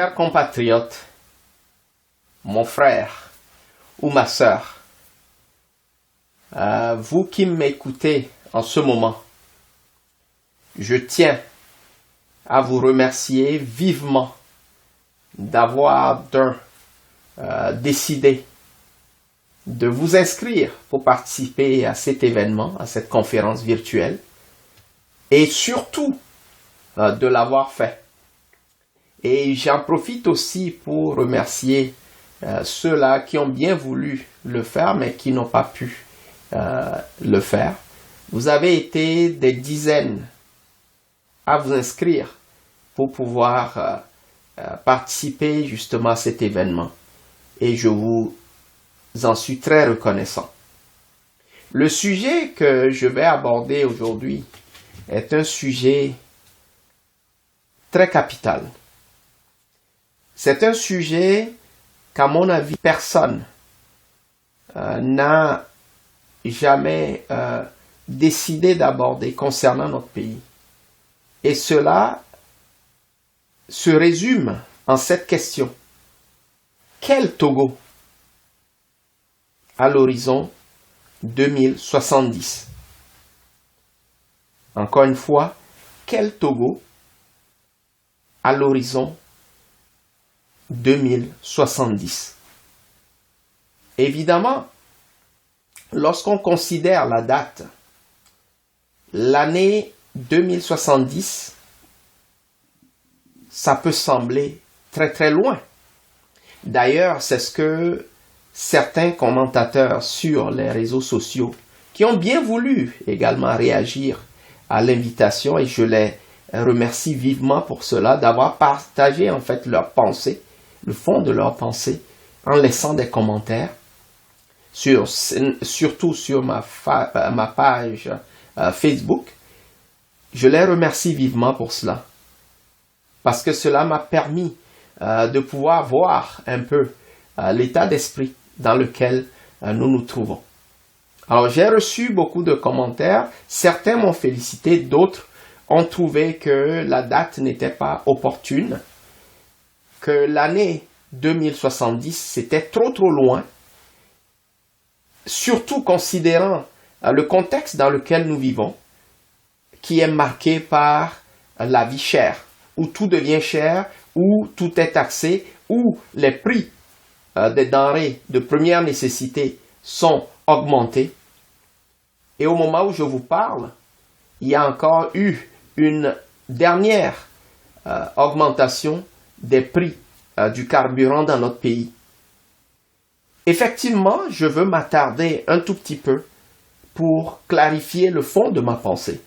chers compatriotes, mon frère ou ma sœur, vous qui m'écoutez en ce moment, je tiens à vous remercier vivement d'avoir décidé de vous inscrire pour participer à cet événement, à cette conférence virtuelle, et surtout de l'avoir fait. Et j'en profite aussi pour remercier ceux-là qui ont bien voulu le faire, mais qui n'ont pas pu le faire. Vous avez été des dizaines à vous inscrire pour pouvoir participer justement à cet événement. Et je vous en suis très reconnaissant. Le sujet que je vais aborder aujourd'hui est un sujet très capital. C'est un sujet qu'à mon avis, personne n'a jamais décidé d'aborder concernant notre pays. Et cela se résume en cette question. Quel Togo à l'horizon 2070? Encore une fois, quel Togo à l'horizon 2070? Évidemment, lorsqu'on considère la date, l'année 2070, ça peut sembler très très loin. D'ailleurs, c'est ce que certains commentateurs sur les réseaux sociaux, qui ont bien voulu également réagir à l'invitation, et je les remercie vivement pour cela, d'avoir partagé en fait leurs pensées, le fond de leurs pensées, en laissant des commentaires, surtout sur ma page Facebook. Je les remercie vivement pour cela, parce que cela m'a permis de pouvoir voir un peu l'état d'esprit dans lequel nous nous trouvons. Alors, j'ai reçu beaucoup de commentaires. Certains m'ont félicité, d'autres ont trouvé que la date n'était pas opportune, que l'année 2070, c'était trop loin, surtout considérant le contexte dans lequel nous vivons, qui est marqué par la vie chère, où tout devient cher, où tout est taxé, où les prix des denrées de première nécessité sont augmentés. Et au moment où je vous parle, il y a encore eu une dernière augmentation des prix du carburant dans notre pays. Effectivement, je veux m'attarder un tout petit peu pour clarifier le fond de ma pensée.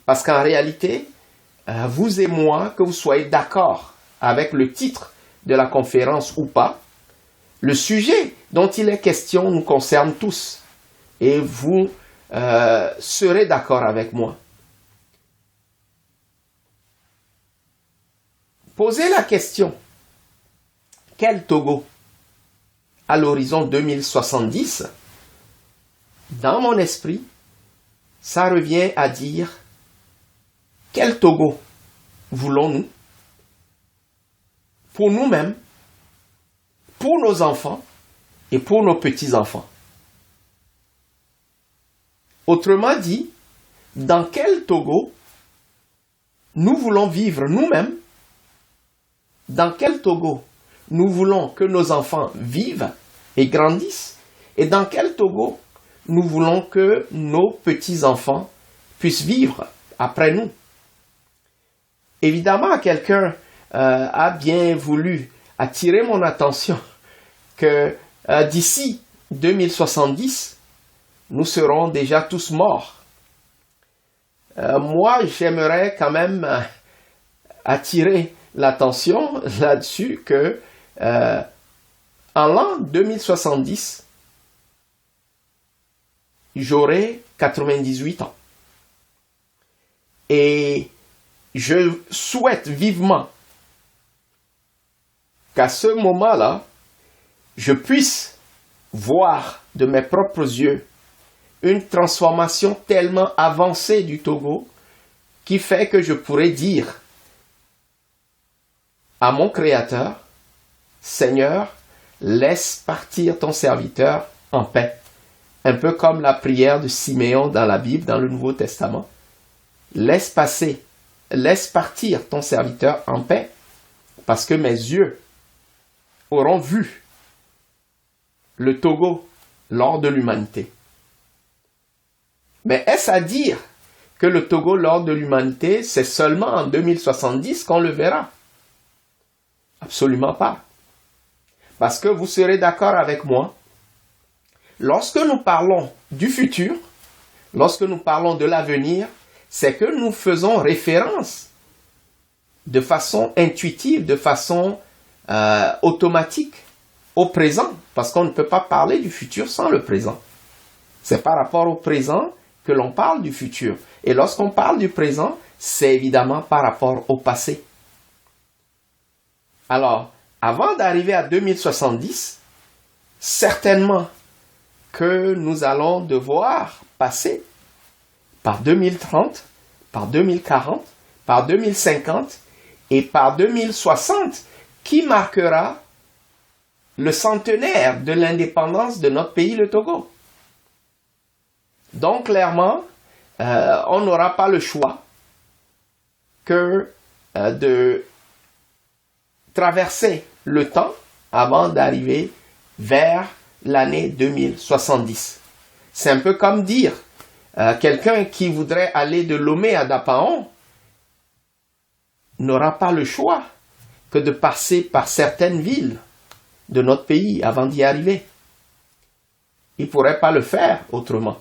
Parce qu'en réalité, vous et moi, que vous soyez d'accord avec le titre de la conférence ou pas, le sujet dont il est question nous concerne tous. Et vous serez d'accord avec moi. Posez la question, quel Togo à l'horizon 2070? Dans mon esprit, ça revient à dire, quel Togo voulons-nous pour nous-mêmes, pour nos enfants et pour nos petits-enfants? Autrement dit, dans quel Togo nous voulons vivre nous-mêmes? Dans quel Togo nous voulons que nos enfants vivent et grandissent? Et dans quel Togo nous voulons que nos petits-enfants puissent vivre après nous? Évidemment, quelqu'un a bien voulu attirer mon attention que d'ici 2070, nous serons déjà tous morts. Moi, j'aimerais quand même attirer l'attention là-dessus que en l'an 2070, j'aurai 98 ans. Et je souhaite vivement qu'à ce moment-là, je puisse voir de mes propres yeux une transformation tellement avancée du Togo qui fait que je pourrais dire à mon Créateur, Seigneur, laisse partir ton serviteur en paix. Un peu comme la prière de Siméon dans la Bible, dans le Nouveau Testament. Laisse partir ton serviteur en paix, parce que mes yeux auront vu le Togo lors de l'humanité. Mais est-ce à dire que le Togo lors de l'humanité, c'est seulement en 2070 qu'on le verra? Absolument pas. Parce que vous serez d'accord avec moi, lorsque nous parlons du futur, lorsque nous parlons de l'avenir, c'est que nous faisons référence de façon intuitive, de façon automatique au présent, parce qu'on ne peut pas parler du futur sans le présent. C'est par rapport au présent que l'on parle du futur. Et lorsqu'on parle du présent, c'est évidemment par rapport au passé. Alors, avant d'arriver à 2070, certainement que nous allons devoir passer par 2030, par 2040, par 2050 et par 2060, qui marquera le centenaire de l'indépendance de notre pays, le Togo. Donc, clairement, on n'aura pas le choix que de traverser le temps avant d'arriver vers l'année 2070. C'est un peu comme dire quelqu'un qui voudrait aller de Lomé à Dapaon n'aura pas le choix que de passer par certaines villes de notre pays avant d'y arriver. Il ne pourrait pas le faire autrement.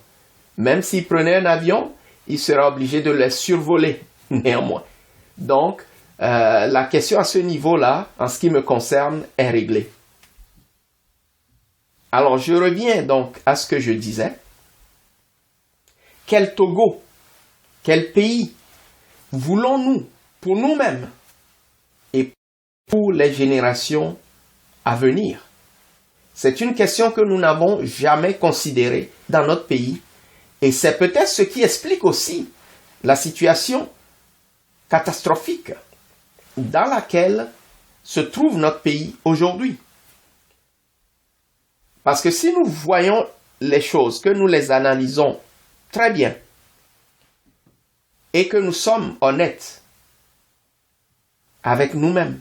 Même s'il prenait un avion, il sera obligé de les survoler néanmoins. Donc, la question à ce niveau-là, en ce qui me concerne, est réglée. Alors, je reviens donc à ce que je disais. Quel Togo, quel pays voulons-nous pour nous-mêmes et pour les générations à venir? C'est une question que nous n'avons jamais considérée dans notre pays et c'est peut-être ce qui explique aussi la situation catastrophique dans laquelle se trouve notre pays aujourd'hui. Parce que si nous voyons les choses, que nous les analysons très bien et que nous sommes honnêtes avec nous-mêmes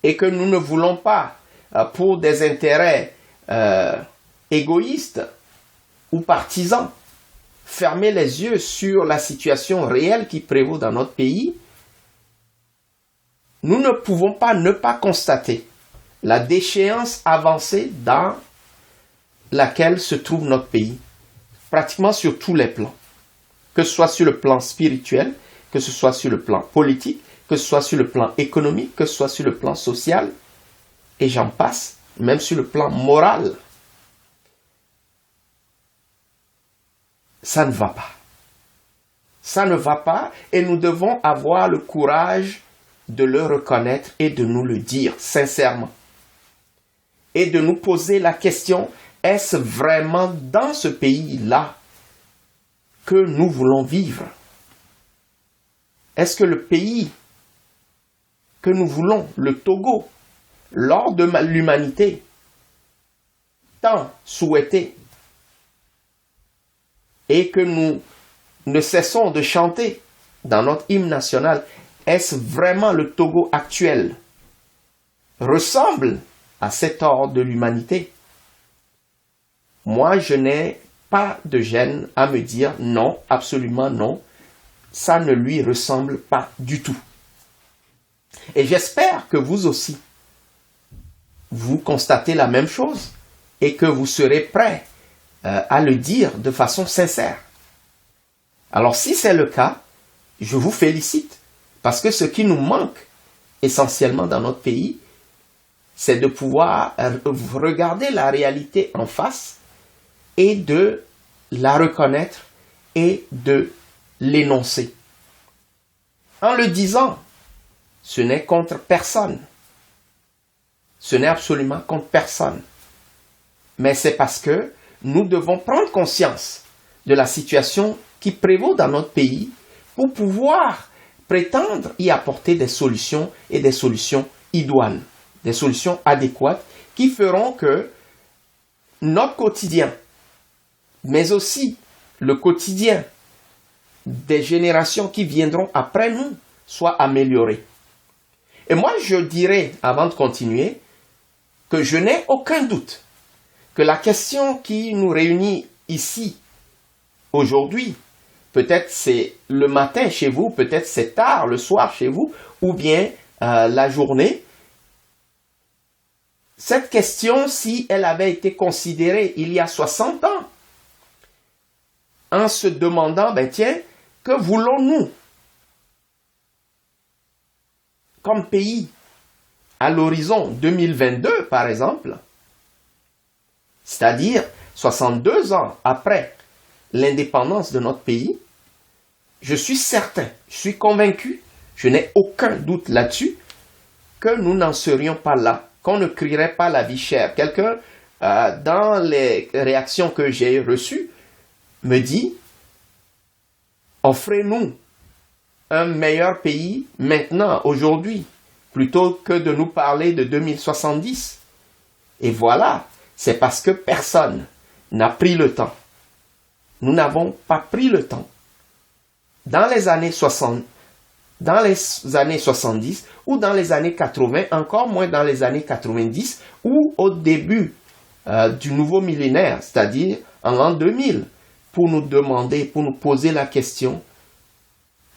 et que nous ne voulons pas, pour des intérêts égoïstes ou partisans, fermer les yeux sur la situation réelle qui prévaut dans notre pays, nous ne pouvons pas ne pas constater la déchéance avancée dans laquelle se trouve notre pays, pratiquement sur tous les plans, que ce soit sur le plan spirituel, que ce soit sur le plan politique, que ce soit sur le plan économique, que ce soit sur le plan social, et j'en passe, même sur le plan moral. Ça ne va pas. Ça ne va pas et nous devons avoir le courage de le reconnaître et de nous le dire sincèrement. Et de nous poser la question, est-ce vraiment dans ce pays-là que nous voulons vivre? Est-ce que le pays que nous voulons, le Togo, lors de l'humanité, tant souhaité, et que nous ne cessons de chanter dans notre hymne national, est-ce vraiment le Togo actuel? Ressemble à cet ordre de l'humanité? Moi, je n'ai pas de gêne à me dire non, absolument non, ça ne lui ressemble pas du tout. Et j'espère que vous aussi, vous constatez la même chose et que vous serez prêts à le dire de façon sincère. Alors si c'est le cas, je vous félicite parce que ce qui nous manque essentiellement dans notre pays, c'est de pouvoir regarder la réalité en face et de la reconnaître et de l'énoncer. En le disant, ce n'est contre personne. Ce n'est absolument contre personne. Mais c'est parce que nous devons prendre conscience de la situation qui prévaut dans notre pays pour pouvoir prétendre y apporter des solutions et des solutions idoines, des solutions adéquates qui feront que notre quotidien, mais aussi le quotidien des générations qui viendront après nous, soit amélioré. Et moi, je dirais, avant de continuer, que je n'ai aucun doute que la question qui nous réunit ici, aujourd'hui, peut-être c'est le matin chez vous, peut-être c'est tard le soir chez vous, ou bien la journée, cette question, si elle avait été considérée il y a 60 ans, en se demandant, ben tiens, que voulons-nous comme pays à l'horizon 2022, par exemple, c'est-à-dire 62 ans après l'indépendance de notre pays, je suis certain, je suis convaincu, je n'ai aucun doute là-dessus, que nous n'en serions pas là, qu'on ne crierait pas la vie chère. Quelqu'un, dans les réactions que j'ai reçues, me dit, offrez-nous un meilleur pays maintenant, aujourd'hui, plutôt que de nous parler de 2070. Et voilà, c'est parce que personne n'a pris le temps. Nous n'avons pas pris le temps. Dans les années 60, dans les années 70 ou dans les années 80, encore moins dans les années 90 ou au début du nouveau millénaire, c'est-à-dire en l'an 2000, pour nous demander, pour nous poser la question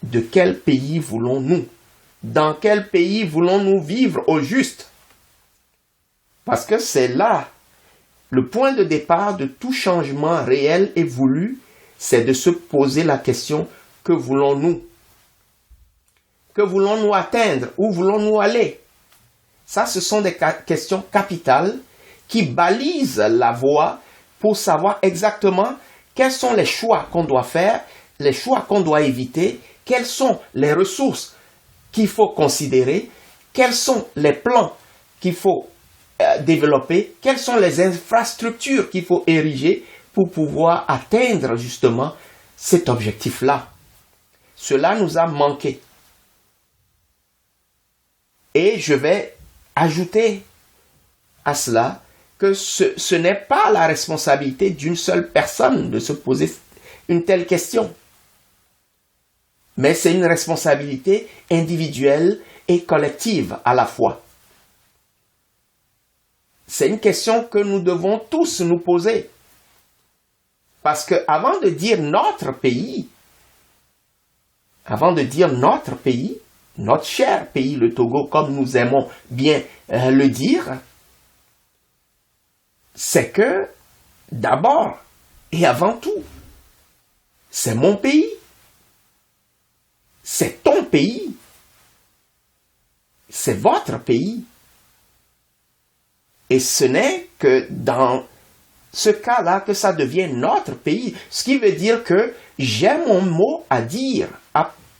de quel pays voulons-nous? Dans quel pays voulons-nous vivre au juste? Parce que c'est là le point de départ de tout changement réel et voulu, c'est de se poser la question que voulons-nous? Que voulons-nous atteindre? Où voulons-nous aller? Ça, ce sont des questions capitales qui balisent la voie pour savoir exactement quels sont les choix qu'on doit faire, les choix qu'on doit éviter, quelles sont les ressources qu'il faut considérer, quels sont les plans qu'il faut développer, quelles sont les infrastructures qu'il faut ériger pour pouvoir atteindre justement cet objectif-là. Cela nous a manqué. Et je vais ajouter à cela que ce n'est pas la responsabilité d'une seule personne de se poser une telle question. Mais c'est une responsabilité individuelle et collective à la fois. C'est une question que nous devons tous nous poser. Parce que avant de dire notre pays, notre cher pays, le Togo, comme nous aimons bien le dire, c'est que d'abord et avant tout, c'est mon pays. C'est ton pays. C'est votre pays. Et ce n'est que dans ce cas-là que ça devient notre pays. Ce qui veut dire que j'ai mon mot à dire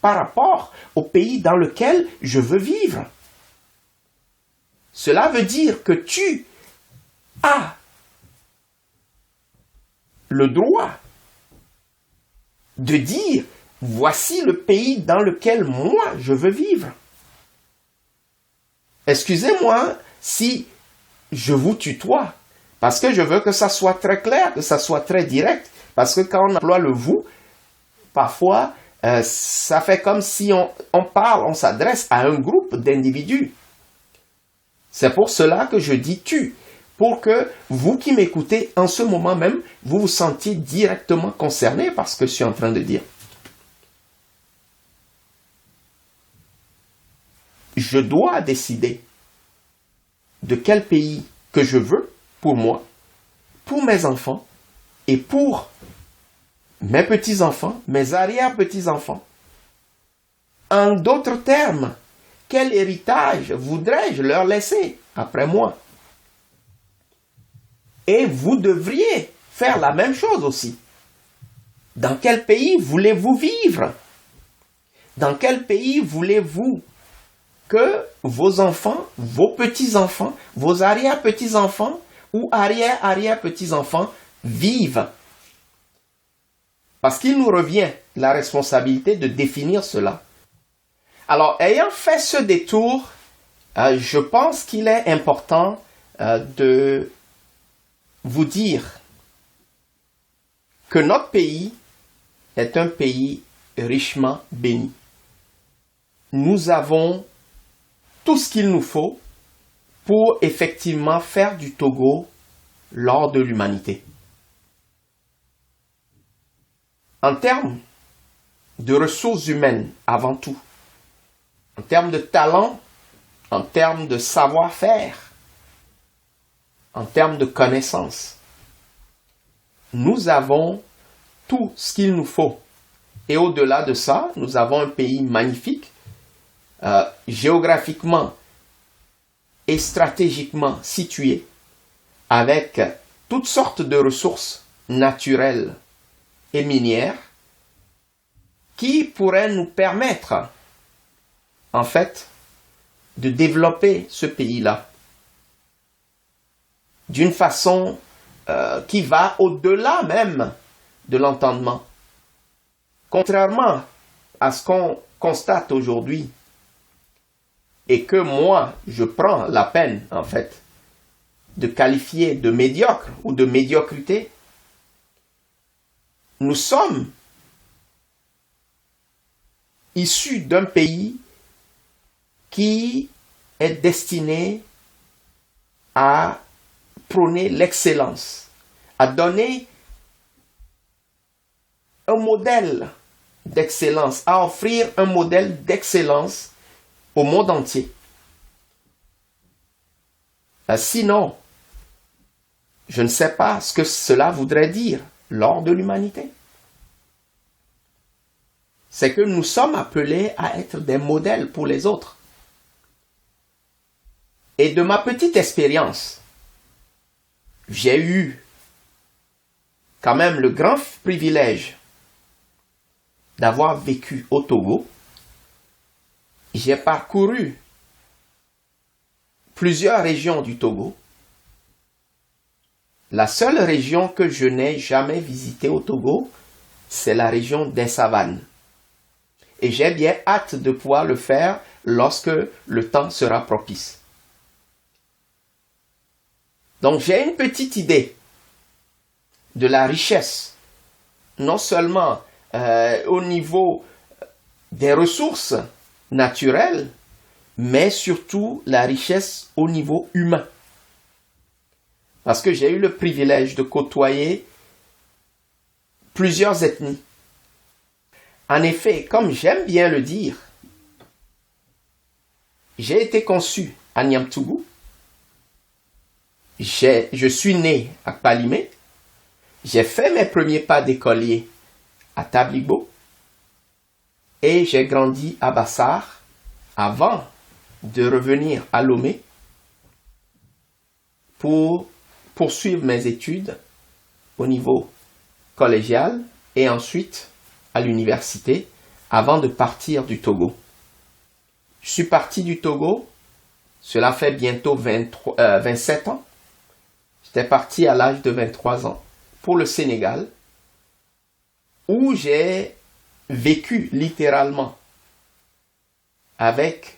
par rapport au pays dans lequel je veux vivre. Cela veut dire que tu as le droit de dire voici le pays dans lequel moi je veux vivre. Excusez-moi si je vous tutoie, parce que je veux que ça soit très clair, que ça soit très direct, parce que quand on emploie le vous, parfois ça fait comme si on parle, on s'adresse à un groupe d'individus. C'est pour cela que je dis tu, pour que vous qui m'écoutez en ce moment même, vous vous sentiez directement concerné par ce que je suis en train de dire. Je dois décider de quel pays que je veux pour moi, pour mes enfants et pour mes petits-enfants, mes arrière-petits-enfants. En d'autres termes, quel héritage voudrais-je leur laisser après moi? Et vous devriez faire la même chose aussi. Dans quel pays voulez-vous vivre? Dans quel pays voulez-vous que vos enfants, vos petits-enfants, vos arrière-petits-enfants ou arrière-arrière-petits-enfants vivent? Parce qu'il nous revient la responsabilité de définir cela. Alors, ayant fait ce détour, je pense qu'il est important de vous dire que notre pays est un pays richement béni. Nous avons tout ce qu'il nous faut pour effectivement faire du Togo l'or de l'humanité. En termes de ressources humaines avant tout, en termes de talent, en termes de savoir-faire, en termes de connaissances, nous avons tout ce qu'il nous faut. Et au-delà de ça, nous avons un pays magnifique, géographiquement et stratégiquement situé, avec toutes sortes de ressources naturelles et minières qui pourraient nous permettre, en fait, de développer ce pays-là d'une façon qui va au-delà même de l'entendement. Contrairement à ce qu'on constate aujourd'hui et que moi, je prends la peine, en fait, de qualifier de médiocre ou de médiocrité, nous sommes issus d'un pays qui est destiné à prôner l'excellence, à donner un modèle d'excellence, à offrir un modèle d'excellence au monde entier. Sinon, je ne sais pas ce que cela voudrait dire l'or de l'humanité. C'est que nous sommes appelés à être des modèles pour les autres. Et de ma petite expérience, j'ai eu quand même le grand privilège d'avoir vécu au Togo. J'ai parcouru plusieurs régions du Togo. La seule région que je n'ai jamais visitée au Togo, c'est la région des savanes. Et j'ai bien hâte de pouvoir le faire lorsque le temps sera propice. Donc j'ai une petite idée de la richesse, non seulement au niveau des ressources naturelles, mais surtout la richesse au niveau humain. Parce que j'ai eu le privilège de côtoyer plusieurs ethnies. En effet, comme j'aime bien le dire, j'ai été conçu à Niamtougou. Je suis né à Kpalimé. J'ai fait mes premiers pas d'écolier à Tabligbo. Et j'ai grandi à Bassar avant de revenir à Lomé pour poursuivre mes études au niveau collégial et ensuite à l'université avant de partir du Togo. Je suis parti du Togo, cela fait bientôt 27 ans. J'étais parti à l'âge de 23 ans pour le Sénégal, où j'ai vécu littéralement avec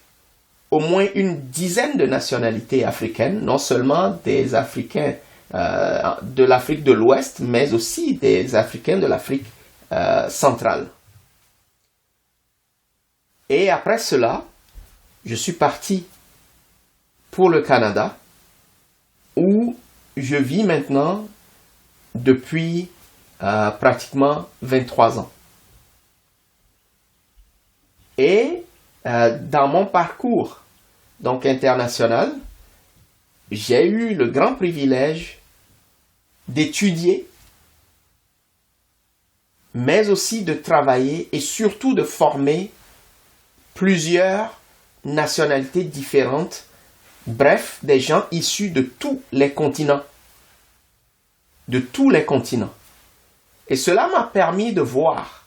au moins une dizaine de nationalités africaines, non seulement des Africains de l'Afrique de l'Ouest, mais aussi des Africains de l'Afrique centrale. Et après cela, je suis parti pour le Canada, où je vis maintenant depuis pratiquement 23 ans. Et dans mon parcours donc international, j'ai eu le grand privilège d'étudier, mais aussi de travailler et surtout de former plusieurs nationalités différentes, bref, des gens issus de tous les continents. De tous les continents. Et cela m'a permis de voir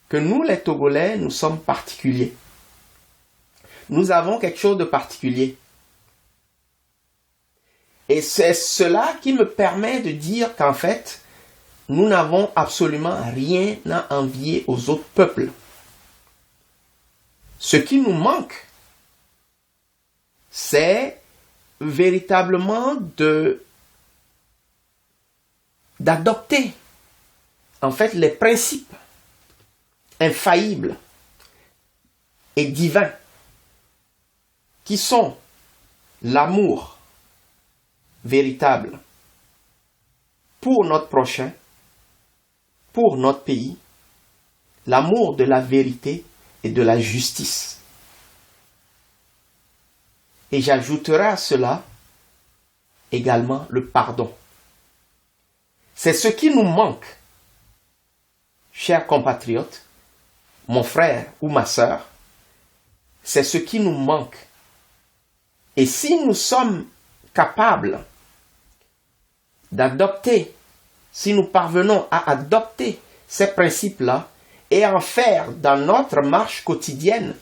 que nous, les Togolais, nous sommes particuliers. Nous avons quelque chose de particulier. Et c'est cela qui me permet de dire qu'en fait, nous n'avons absolument rien à envier aux autres peuples. Ce qui nous manque, c'est véritablement d'adopter en fait les principes infaillibles et divins qui sont l'amour véritable pour notre prochain, pour notre pays, l'amour de la vérité et de la justice. Et j'ajouterai à cela également le pardon. C'est ce qui nous manque, chers compatriotes, mon frère ou ma sœur, c'est ce qui nous manque. Et si nous sommes capables d'adopter, si nous parvenons à adopter ces principes-là et en faire dans notre marche quotidienne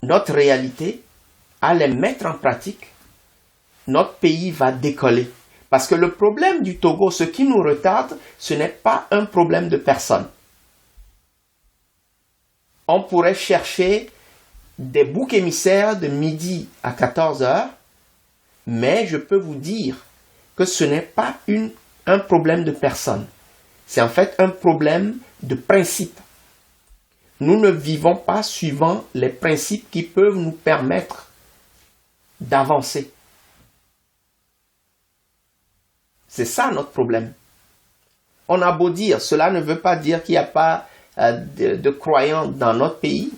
notre réalité, à les mettre en pratique, notre pays va décoller. Parce que le problème du Togo, ce qui nous retarde, ce n'est pas un problème de personne. On pourrait chercher des boucs émissaires de midi à 14 heures, mais je peux vous dire que ce n'est pas un problème de personne. C'est en fait un problème de principe. Nous ne vivons pas suivant les principes qui peuvent nous permettre d'avancer. C'est ça notre problème. On a beau dire, cela ne veut pas dire qu'il n'y a pas de croyants dans notre pays.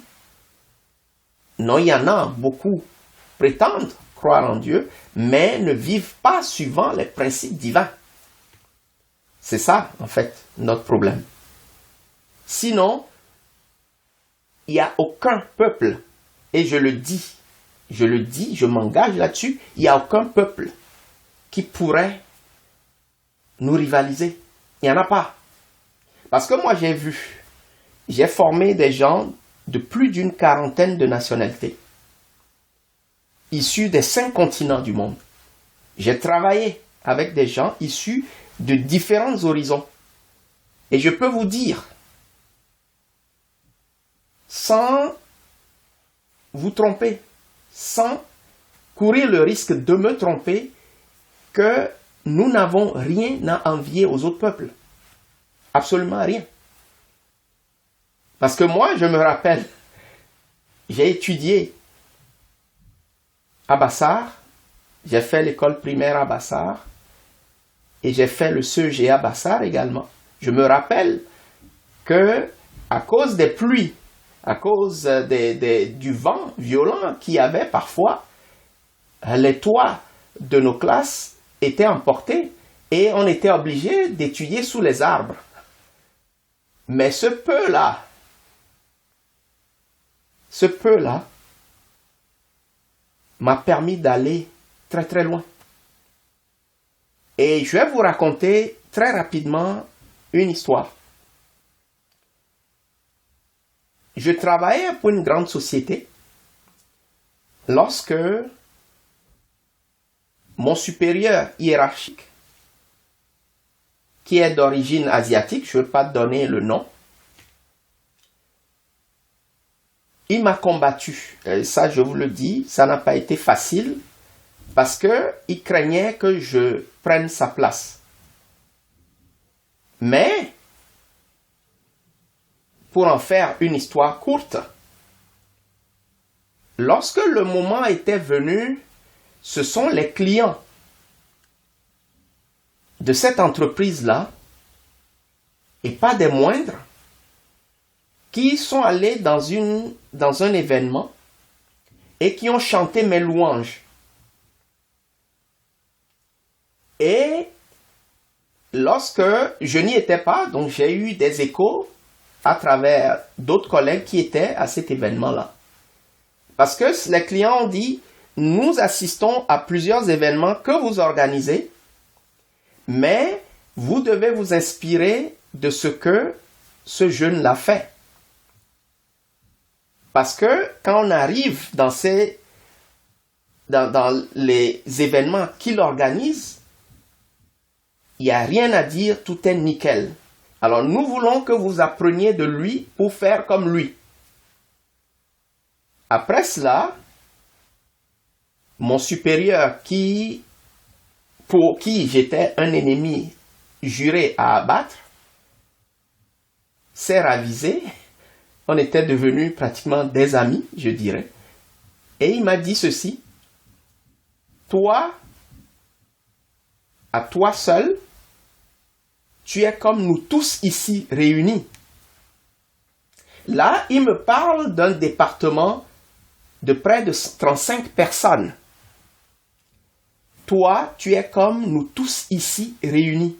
Non, il y en a beaucoup prétendent croire en Dieu, mais ne vivent pas suivant les principes divins. C'est ça, en fait, notre problème. Sinon, il n'y a aucun peuple, et je le dis, je m'engage là-dessus, il n'y a aucun peuple qui pourrait nous rivaliser. Il n'y en a pas. Parce que moi, j'ai formé des gens de plus d'une quarantaine de nationalités, issus des 5 continents du monde. J'ai travaillé avec des gens issus de différents horizons. Et je peux vous dire, sans vous tromper, sans courir le risque de me tromper, que nous n'avons rien à envier aux autres peuples. Absolument rien. Parce que moi, je me rappelle, j'ai étudié à Bassar, j'ai fait l'école primaire à Bassar, et j'ai fait le CEG à Bassar également. Je me rappelle que, à cause des pluies, à cause du vent violent qu'il y avait parfois, les toits de nos classes étaient emportés et on était obligé d'étudier sous les arbres. Mais ce peu-là m'a permis d'aller très très loin. Et je vais vous raconter très rapidement une histoire. Je travaillais pour une grande société lorsque mon supérieur hiérarchique, qui est d'origine asiatique, je ne veux pas donner le nom, il m'a combattu. Et ça, je vous le dis, ça n'a pas été facile parce qu'il craignait que je prenne sa place. Mais, pour en faire une histoire courte, lorsque le moment était venu, ce sont les clients de cette entreprise-là, et pas des moindres, qui sont allés dans un événement et qui ont chanté mes louanges. Et lorsque je n'y étais pas, donc j'ai eu des échos à travers d'autres collègues qui étaient à cet événement-là. Parce que les clients ont dit, nous assistons à plusieurs événements que vous organisez, mais vous devez vous inspirer de ce que ce jeune-là fait. Parce que quand on arrive dans les événements qu'il organise, il n'y a rien à dire, tout est nickel. Alors nous voulons que vous appreniez de lui pour faire comme lui. Après cela, mon supérieur pour qui j'étais un ennemi juré à abattre, s'est ravisé. On était devenus pratiquement des amis, je dirais. Et il m'a dit ceci: toi, à toi seul, tu es comme nous tous ici réunis. Là, il me parle d'un département de près de 35 personnes. Toi, tu es comme nous tous ici réunis.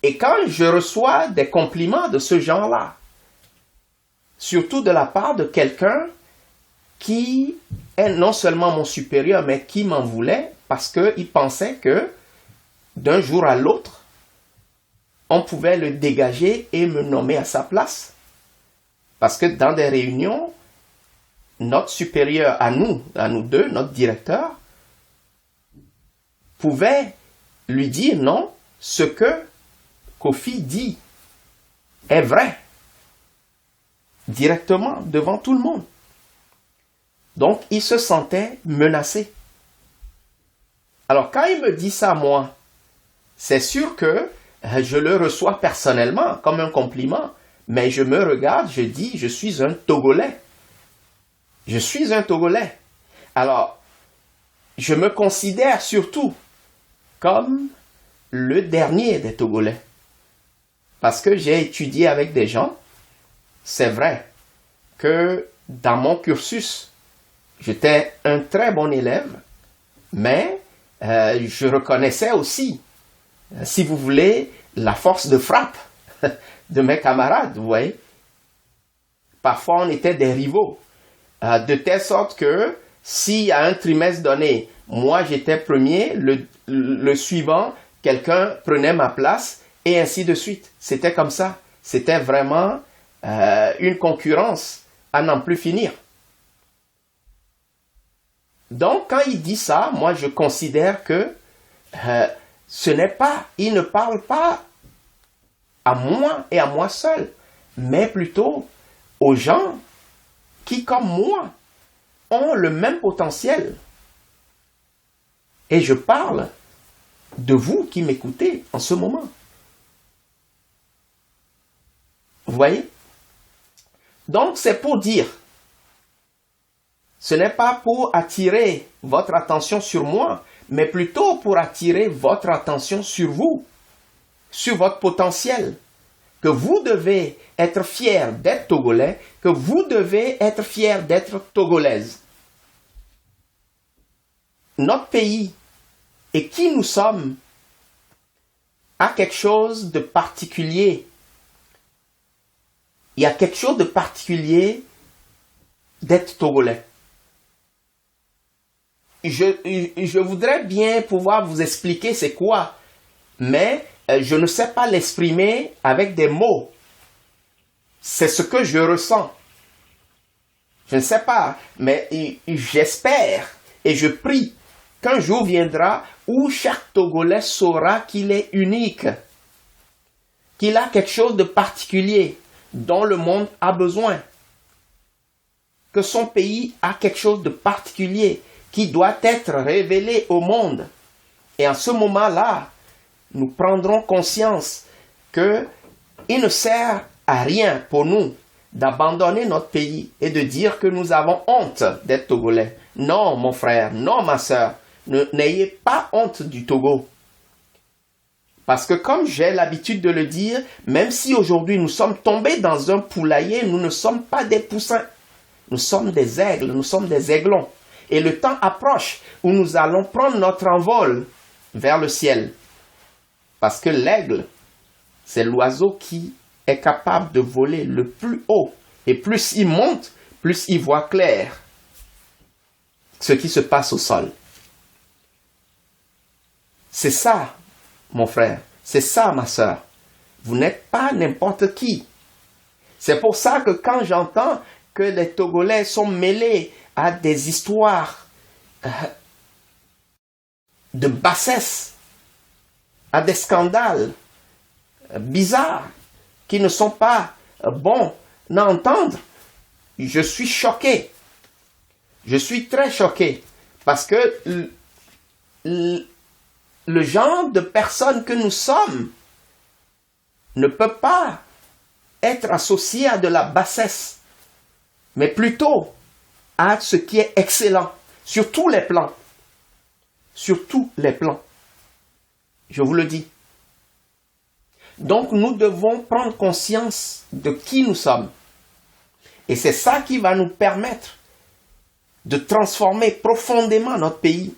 Et quand je reçois des compliments de ce genre-là, surtout de la part de quelqu'un qui est non seulement mon supérieur, mais qui m'en voulait parce qu'il pensait que d'un jour à l'autre, on pouvait le dégager et me nommer à sa place. Parce que dans des réunions, notre supérieur à nous deux, notre directeur, pouvait lui dire non, ce que Kofi dit est vrai, directement devant tout le monde. Donc, il se sentait menacé. Alors, quand il me dit ça, moi, c'est sûr que je le reçois personnellement comme un compliment, mais je me regarde, je dis, je suis un Togolais. Je suis un Togolais. Alors, je me considère surtout comme le dernier des Togolais. Parce que j'ai étudié avec des gens, c'est vrai que dans mon cursus, j'étais un très bon élève, mais je reconnaissais aussi, si vous voulez, la force de frappe de mes camarades, vous voyez. Parfois, on était des rivaux, de telle sorte que si à un trimestre donné, moi j'étais premier, le suivant, quelqu'un prenait ma place, et ainsi de suite. C'était comme ça. C'était vraiment une concurrence à n'en plus finir. Donc, quand il dit ça, moi, je considère que il ne parle pas à moi et à moi seul, mais plutôt aux gens qui, comme moi, ont le même potentiel. Et je parle de vous qui m'écoutez en ce moment. Vous voyez? Donc, c'est pour dire, ce n'est pas pour attirer votre attention sur moi, mais plutôt pour attirer votre attention sur vous, sur votre potentiel, que vous devez être fier d'être Togolais, que vous devez être fier d'être Togolaise. Notre pays et qui nous sommes a quelque chose de particulier. Il y a quelque chose de particulier d'être Togolais. Je voudrais bien pouvoir vous expliquer c'est quoi, mais je ne sais pas l'exprimer avec des mots. C'est ce que je ressens. Je ne sais pas, mais j'espère et je prie qu'un jour viendra où chaque Togolais saura qu'il est unique, qu'il a quelque chose de particulier dont le monde a besoin, que son pays a quelque chose de particulier qui doit être révélé au monde. Et en ce moment-là, nous prendrons conscience qu'il ne sert à rien pour nous d'abandonner notre pays et de dire que nous avons honte d'être Togolais. Non, mon frère, non, ma sœur, n'ayez pas honte du Togo. Parce que comme j'ai l'habitude de le dire, même si aujourd'hui nous sommes tombés dans un poulailler, nous ne sommes pas des poussins. Nous sommes des aigles, nous sommes des aiglons. Et le temps approche où nous allons prendre notre envol vers le ciel. Parce que l'aigle, c'est l'oiseau qui est capable de voler le plus haut. Et plus il monte, plus il voit clair ce qui se passe au sol. C'est ça, mon frère. C'est ça, ma sœur. Vous n'êtes pas n'importe qui. C'est pour ça que quand j'entends que les Togolais sont mêlés à des histoires de bassesse, à des scandales bizarres qui ne sont pas bons entendre, je suis choqué. Je suis très choqué parce que le genre de personne que nous sommes ne peut pas être associé à de la bassesse, mais plutôt à ce qui est excellent, sur tous les plans. Sur tous les plans. Je vous le dis. Donc nous devons prendre conscience de qui nous sommes. Et c'est ça qui va nous permettre de transformer profondément notre pays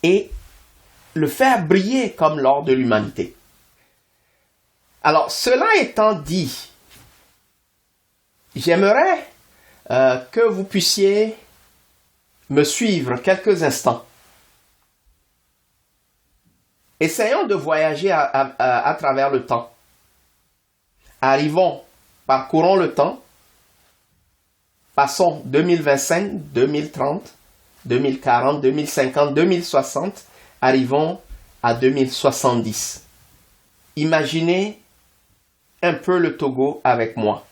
et le faire briller comme l'or de l'humanité. Alors, cela étant dit, j'aimerais que vous puissiez me suivre quelques instants. Essayons de voyager à travers le temps. Arrivons, parcourons le temps. Passons 2025, 2030, 2040, 2050, 2060. Arrivons à 2070. Imaginez un peu le Togo avec moi.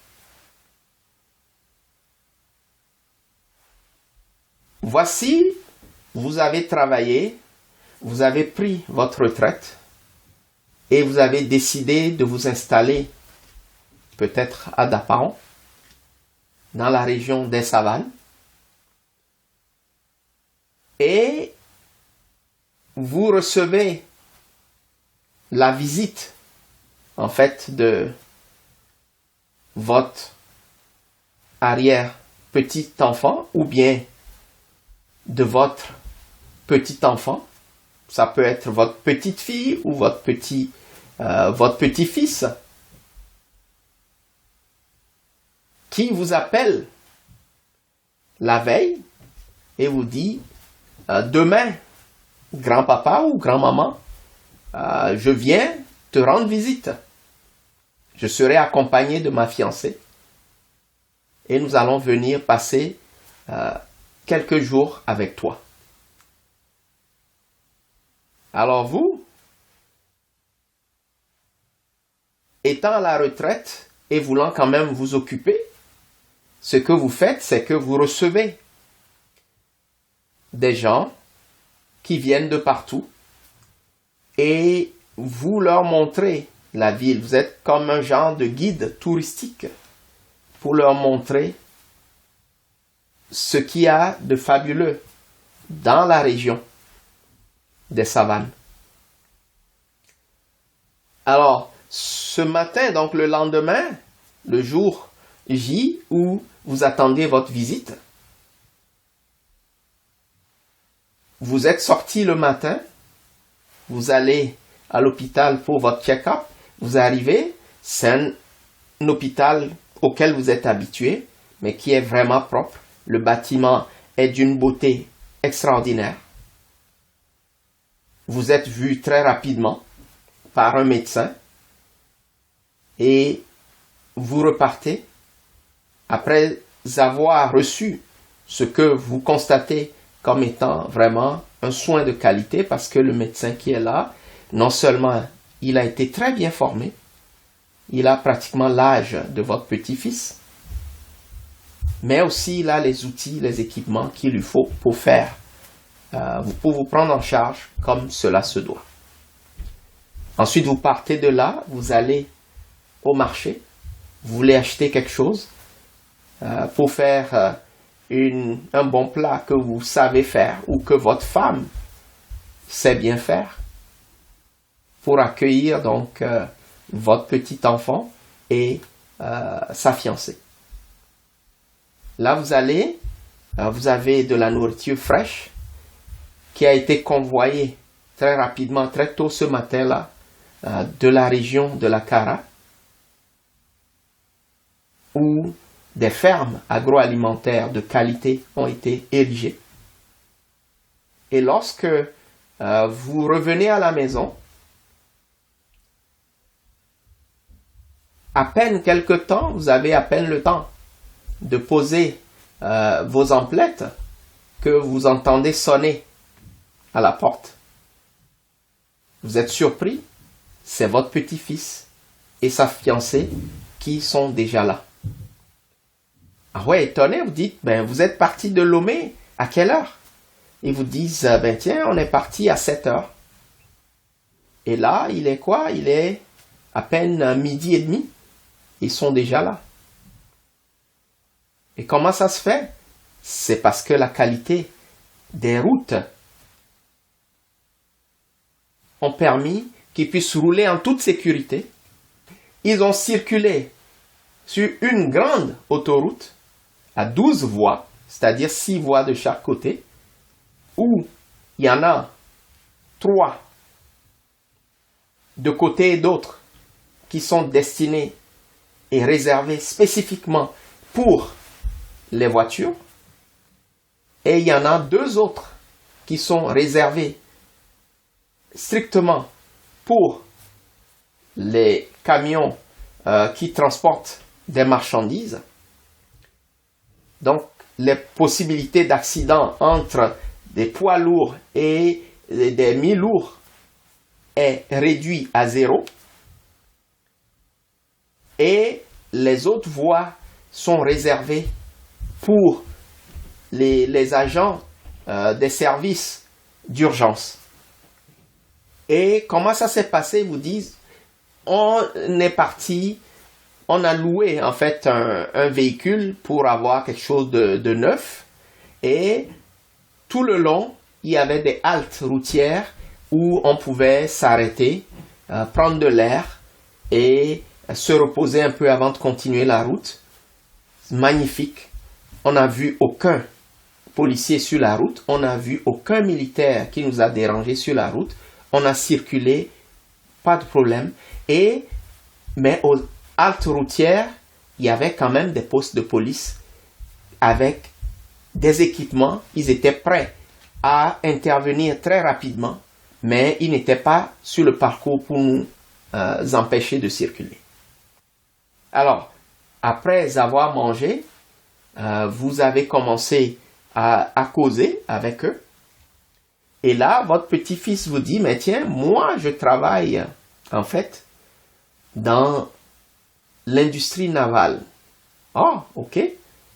Voici, vous avez travaillé, vous avez pris votre retraite et vous avez décidé de vous installer peut-être à Dapaon, dans la région des Savanes. Et vous recevez la visite, en fait, de votre arrière-petit-enfant ou bien de votre petit-enfant. Ça peut être votre petite-fille ou votre petit-fils qui vous appelle la veille et vous dit demain, grand-papa ou grand-maman, je viens te rendre visite. Je serai accompagné de ma fiancée et nous allons venir passer quelques jours avec toi. Alors vous, étant à la retraite et voulant quand même vous occuper, ce que vous faites, c'est que vous recevez des gens qui viennent de partout et vous leur montrez la ville. Vous êtes comme un genre de guide touristique pour leur montrer ce qu'il y a de fabuleux dans la région des Savanes. Alors, ce matin, donc le lendemain, le jour J où vous attendez votre visite, vous êtes sorti le matin, vous allez à l'hôpital pour votre check-up, vous arrivez, c'est un hôpital auquel vous êtes habitué, mais qui est vraiment propre. Le bâtiment est d'une beauté extraordinaire. Vous êtes vu très rapidement par un médecin et vous repartez après avoir reçu ce que vous constatez comme étant vraiment un soin de qualité parce que le médecin qui est là, non seulement il a été très bien formé, il a pratiquement l'âge de votre petit-fils, mais aussi il a les outils, les équipements qu'il lui faut pour vous prendre en charge comme cela se doit. Ensuite, vous partez de là, vous allez au marché, vous voulez acheter quelque chose pour faire un bon plat que vous savez faire ou que votre femme sait bien faire pour accueillir donc votre petit enfant et sa fiancée. Là, vous avez de la nourriture fraîche qui a été convoyée très rapidement, très tôt ce matin-là, de la région de la Kara, où des fermes agroalimentaires de qualité ont été érigées. Et lorsque vous revenez à la maison, à peine quelque temps, vous avez à peine le temps de poser vos emplettes que vous entendez sonner à la porte. Vous êtes surpris, c'est votre petit-fils et sa fiancée qui sont déjà là. Ah ouais, étonné, vous dites, ben, vous êtes parti de Lomé, à quelle heure? Ils vous disent, ben tiens, on est parti à 7 heures. Et là, il est quoi? Il est à peine midi et demi. Ils sont déjà là. Et comment ça se fait? C'est parce que la qualité des routes ont permis qu'ils puissent rouler en toute sécurité. Ils ont circulé sur une grande autoroute à 12 voies, c'est-à-dire 6 voies de chaque côté, où il y en a 3 de côté et d'autre qui sont destinés et réservés spécifiquement pour les voitures, et il y en a 2 autres qui sont réservés strictement pour les camions qui transportent des marchandises. Donc, les possibilités d'accident entre des poids lourds et des mi-lourds est réduit à 0. Et les autres voies sont réservées pour les agents des services d'urgence. Et comment ça s'est passé? Ils vous disent, on est parti, on a loué en fait un véhicule pour avoir quelque chose de neuf. Et tout le long, il y avait des haltes routières où on pouvait s'arrêter, prendre de l'air et se reposer un peu avant de continuer la route. Magnifique. On n'a vu aucun policier sur la route. On n'a vu aucun militaire qui nous a dérangés sur la route. On a circulé, pas de problème. Mais aux haltes routières, il y avait quand même des postes de police avec des équipements. Ils étaient prêts à intervenir très rapidement, mais ils n'étaient pas sur le parcours pour nous empêcher de circuler. Alors, après avoir mangé, vous avez commencé à causer avec eux. Et là, votre petit-fils vous dit, mais tiens, moi, je travaille, en fait, dans l'industrie navale. Ah, ok.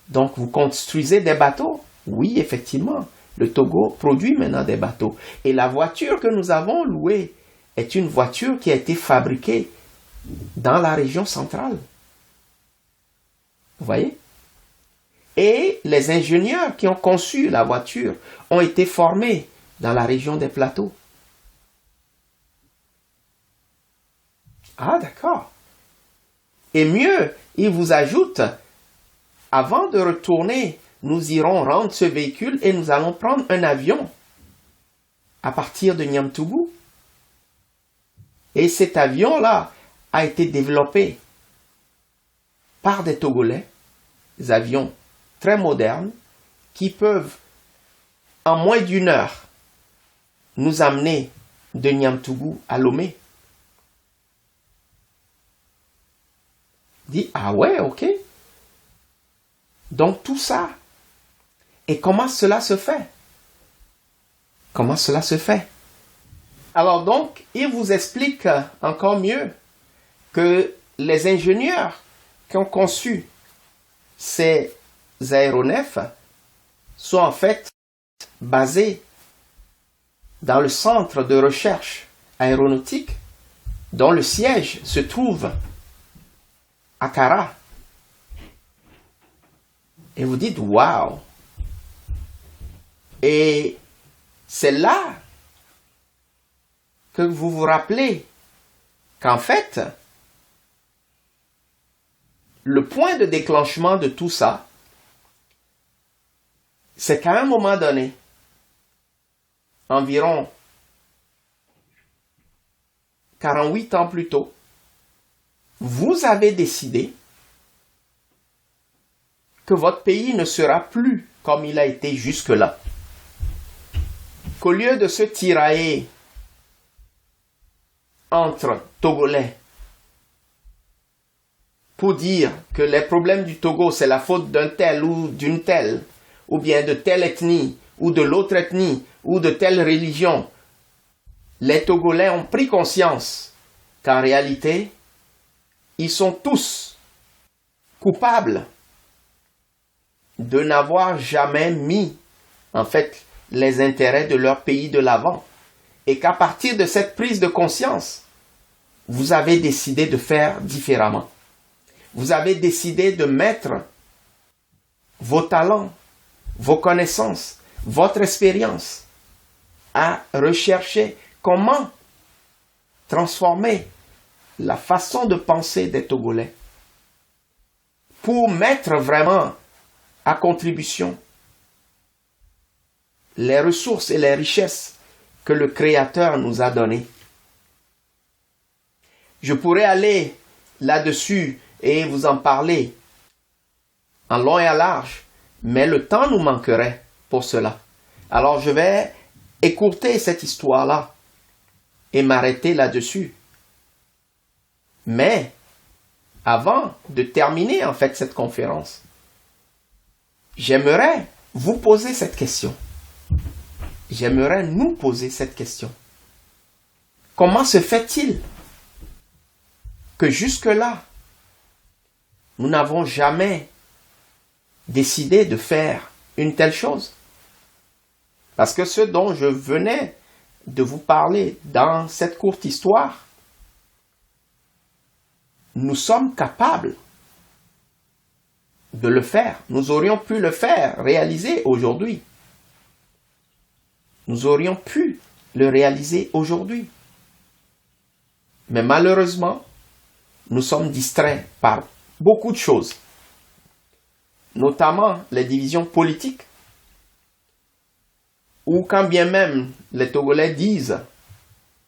Donc, vous construisez des bateaux? Oui, effectivement. Le Togo produit maintenant des bateaux. Et la voiture que nous avons louée est une voiture qui a été fabriquée dans la région centrale. Vous voyez? Et les ingénieurs qui ont conçu la voiture ont été formés dans la région des plateaux. Ah, d'accord. Et mieux, il vous ajoute, avant de retourner, nous irons rendre ce véhicule et nous allons prendre un avion à partir de Niamtougou. Et cet avion-là a été développé par des Togolais, des avions très modernes, qui peuvent, en moins d'1 heure, nous amener de Niamtougou à Lomé. Dit, ah ouais, ok. Donc tout ça. Et comment cela se fait? Comment cela se fait? Alors donc, il vous explique encore mieux que les ingénieurs qui ont conçu ces aéronefs sont en fait basés dans le centre de recherche aéronautique dont le siège se trouve à Kara. Et vous dites, waouh! Et c'est là que vous vous rappelez qu'en fait, le point de déclenchement de tout ça, c'est qu'à un moment donné, environ 48 ans plus tôt, vous avez décidé que votre pays ne sera plus comme il a été jusque-là. Qu'au lieu de se tirailler entre Togolais pour dire que les problèmes du Togo, c'est la faute d'un tel ou d'une telle, ou bien de telle ethnie, ou de l'autre ethnie, ou de telle religion, les Togolais ont pris conscience qu'en réalité, ils sont tous coupables de n'avoir jamais mis, en fait, les intérêts de leur pays de l'avant. Et qu'à partir de cette prise de conscience, vous avez décidé de faire différemment. Vous avez décidé de mettre vos talents, vos connaissances, votre expérience à rechercher comment transformer la façon de penser des Togolais pour mettre vraiment à contribution les ressources et les richesses que le Créateur nous a données. Je pourrais aller là-dessus et vous en parler en long et en large, mais le temps nous manquerait pour cela. Alors je vais écourter cette histoire-là et m'arrêter là-dessus. Mais avant de terminer en fait cette conférence, j'aimerais vous poser cette question. J'aimerais nous poser cette question. Comment se fait-il que jusque-là, nous n'avons jamais décidé de faire une telle chose? Parce que ce dont je venais de vous parler dans cette courte histoire, nous sommes capables de le faire. Nous aurions pu le faire, réaliser aujourd'hui. Nous aurions pu le réaliser aujourd'hui. Mais malheureusement, nous sommes distraits par beaucoup de choses, notamment les divisions politiques, ou quand bien même les Togolais disent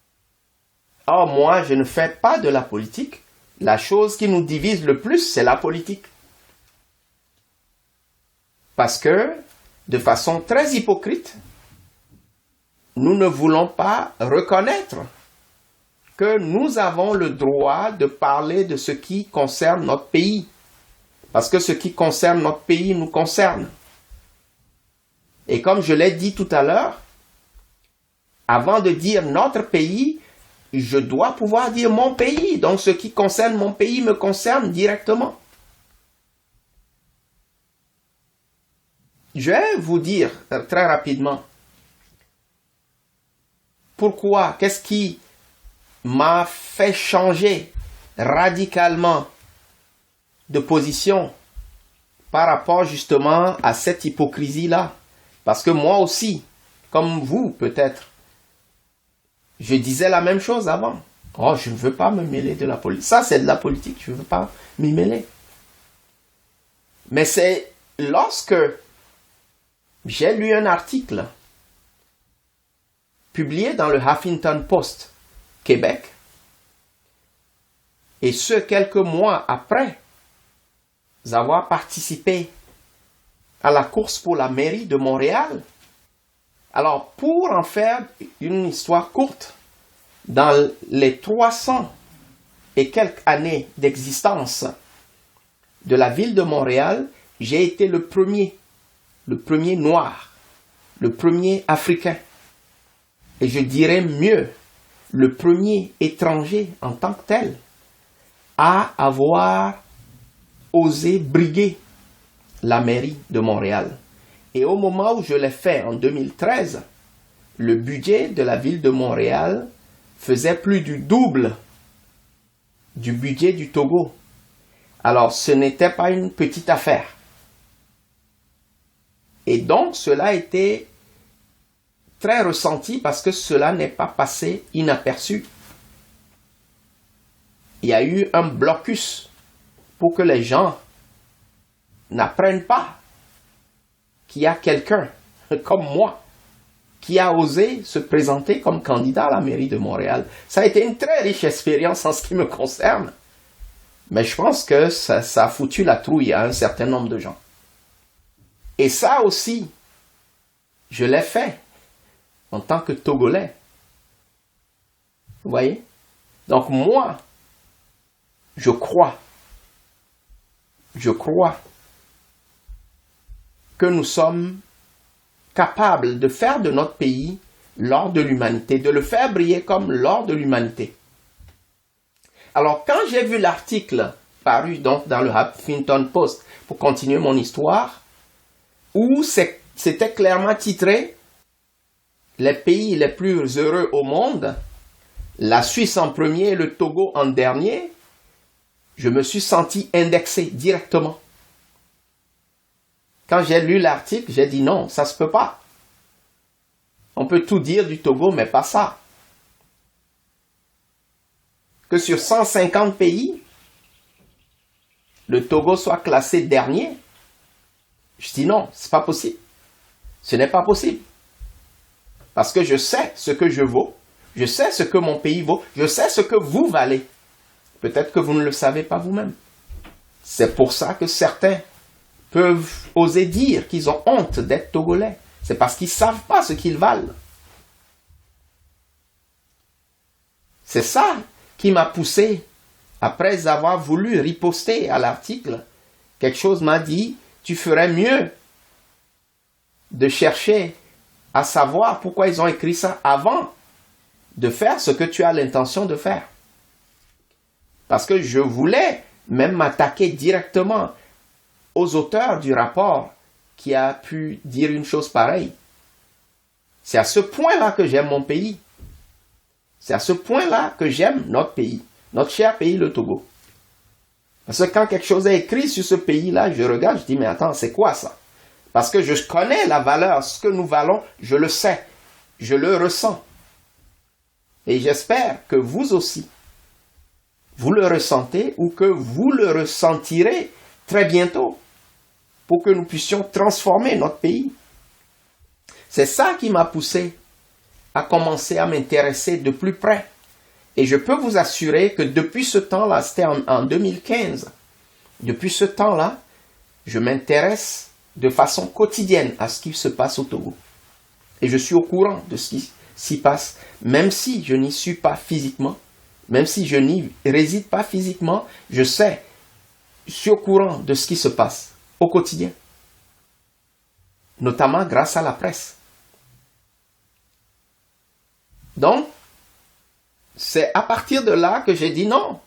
« Oh, moi, je ne fais pas de la politique », la chose qui nous divise le plus, c'est la politique. Parce que, de façon très hypocrite, nous ne voulons pas reconnaître que nous avons le droit de parler de ce qui concerne notre pays. Parce que ce qui concerne notre pays nous concerne. Et comme je l'ai dit tout à l'heure, avant de dire notre pays, je dois pouvoir dire mon pays. Donc ce qui concerne mon pays me concerne directement. Je vais vous dire très rapidement pourquoi, qu'est-ce qui m'a fait changer radicalement de position par rapport justement à cette hypocrisie-là. Parce que moi aussi, comme vous peut-être, je disais la même chose avant. Oh, je ne veux pas me mêler de la politique. Ça, c'est de la politique, je ne veux pas m'y mêler. Mais c'est lorsque j'ai lu un article publié dans le Huffington Post, Québec, et ce, quelques mois après avoir participé à la course pour la mairie de Montréal. Alors, pour en faire une histoire courte, dans les 300 et quelques années d'existence de la ville de Montréal, j'ai été le premier noir, le premier africain, et je dirais mieux, le premier étranger en tant que tel, à avoir osé briguer la mairie de Montréal. Et au moment où je l'ai fait, en 2013, le budget de la ville de Montréal faisait plus du double du budget du Togo. Alors, ce n'était pas une petite affaire. Et donc, cela a été très ressenti parce que cela n'est pas passé inaperçu. Il y a eu un blocus pour que les gens n'apprennent pas qu'il y a quelqu'un comme moi qui a osé se présenter comme candidat à la mairie de Montréal. Ça a été une très riche expérience en ce qui me concerne. Mais je pense que ça a foutu la trouille à un certain nombre de gens. Et ça aussi, je l'ai fait en tant que Togolais. Vous voyez? Donc moi, je crois que nous sommes capables de faire de notre pays l'or de l'humanité, de le faire briller comme l'or de l'humanité. Alors, quand j'ai vu l'article paru donc dans le Huffington Post, pour continuer mon histoire, où c'était clairement titré les pays les plus heureux au monde, la Suisse en premier et le Togo en dernier, je me suis senti indexé directement. Quand j'ai lu l'article, j'ai dit non, ça se peut pas. On peut tout dire du Togo, mais pas ça. Que sur 150 pays, le Togo soit classé dernier, je dis non, c'est pas possible. Ce n'est pas possible. Parce que je sais ce que je vaux, je sais ce que mon pays vaut, je sais ce que vous valez. Peut-être que vous ne le savez pas vous-même. C'est pour ça que certains peuvent oser dire qu'ils ont honte d'être Togolais. C'est parce qu'ils ne savent pas ce qu'ils valent. C'est ça qui m'a poussé, après avoir voulu riposter à l'article, quelque chose m'a dit, tu ferais mieux de chercher à savoir pourquoi ils ont écrit ça avant de faire ce que tu as l'intention de faire. Parce que je voulais même m'attaquer directement aux auteurs du rapport qui a pu dire une chose pareille. C'est à ce point-là que j'aime mon pays. C'est à ce point-là que j'aime notre pays, notre cher pays, le Togo. Parce que quand quelque chose est écrit sur ce pays-là, je regarde, je dis, mais attends, c'est quoi ça? Parce que je connais la valeur, ce que nous valons, je le sais, je le ressens. Et j'espère que vous aussi, vous le ressentez ou que vous le ressentirez très bientôt pour que nous puissions transformer notre pays. C'est ça qui m'a poussé à commencer à m'intéresser de plus près. Et je peux vous assurer que depuis ce temps-là, c'était en 2015, depuis ce temps-là, je m'intéresse de façon quotidienne à ce qui se passe au Togo. Et je suis au courant de ce qui s'y passe, même si je n'y suis pas physiquement, même si je n'y réside pas physiquement, je sais, je suis au courant de ce qui se passe au quotidien, notamment grâce à la presse. Donc, c'est à partir de là que j'ai dit non,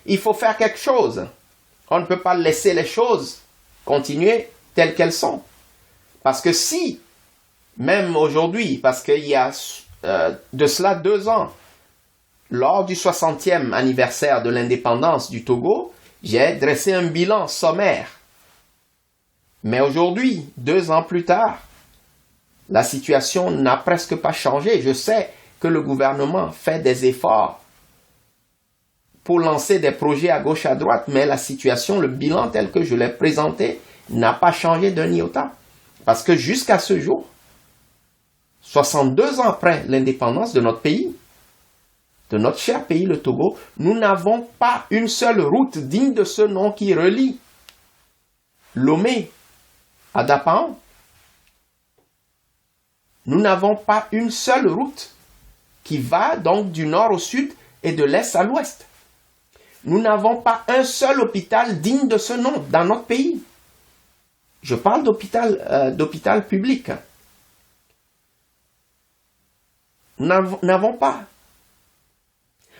il faut faire quelque chose. On ne peut pas laisser les choses continuer telles qu'elles sont. Parce que si, même aujourd'hui, parce qu'il y a de cela 2 ans, lors du 60e anniversaire de l'indépendance du Togo, j'ai dressé un bilan sommaire. Mais aujourd'hui, 2 ans plus tard, la situation n'a presque pas changé. Je sais que le gouvernement fait des efforts pour lancer des projets à gauche, à droite, mais la situation, le bilan tel que je l'ai présenté, n'a pas changé d'un iota. Parce que jusqu'à ce jour, 62 ans après l'indépendance de notre pays, de notre cher pays, le Togo, nous n'avons pas une seule route digne de ce nom qui relie Lomé à Dapaon. Nous n'avons pas une seule route qui va donc du nord au sud et de l'est à l'ouest. Nous n'avons pas un seul hôpital digne de ce nom dans notre pays. Je parle d'hôpital public. Nous n'avons pas.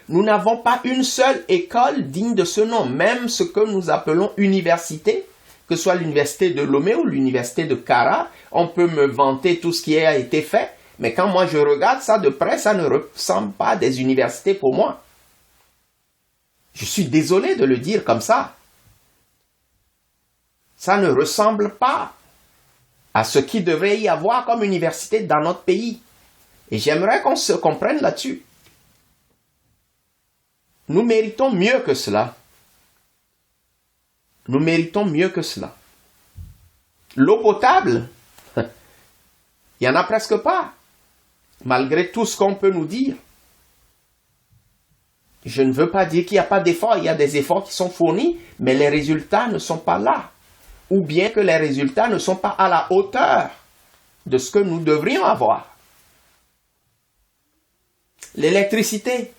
Nous n'avons pas une seule école digne de ce nom, même ce que nous appelons université, que ce soit l'université de Lomé ou l'université de Kara, on peut me vanter tout ce qui a été fait, mais quand moi je regarde ça de près, ça ne ressemble pas à des universités pour moi. Je suis désolé de le dire comme ça. Ça ne ressemble pas à ce qu'il devrait y avoir comme université dans notre pays. Et j'aimerais qu'on se comprenne là-dessus. Nous méritons mieux que cela. Nous méritons mieux que cela. L'eau potable, il n'y en a presque pas, malgré tout ce qu'on peut nous dire. Je ne veux pas dire qu'il n'y a pas d'efforts, il y a des efforts qui sont fournis, mais les résultats ne sont pas là. Ou bien que les résultats ne sont pas à la hauteur de ce que nous devrions avoir. L'électricité.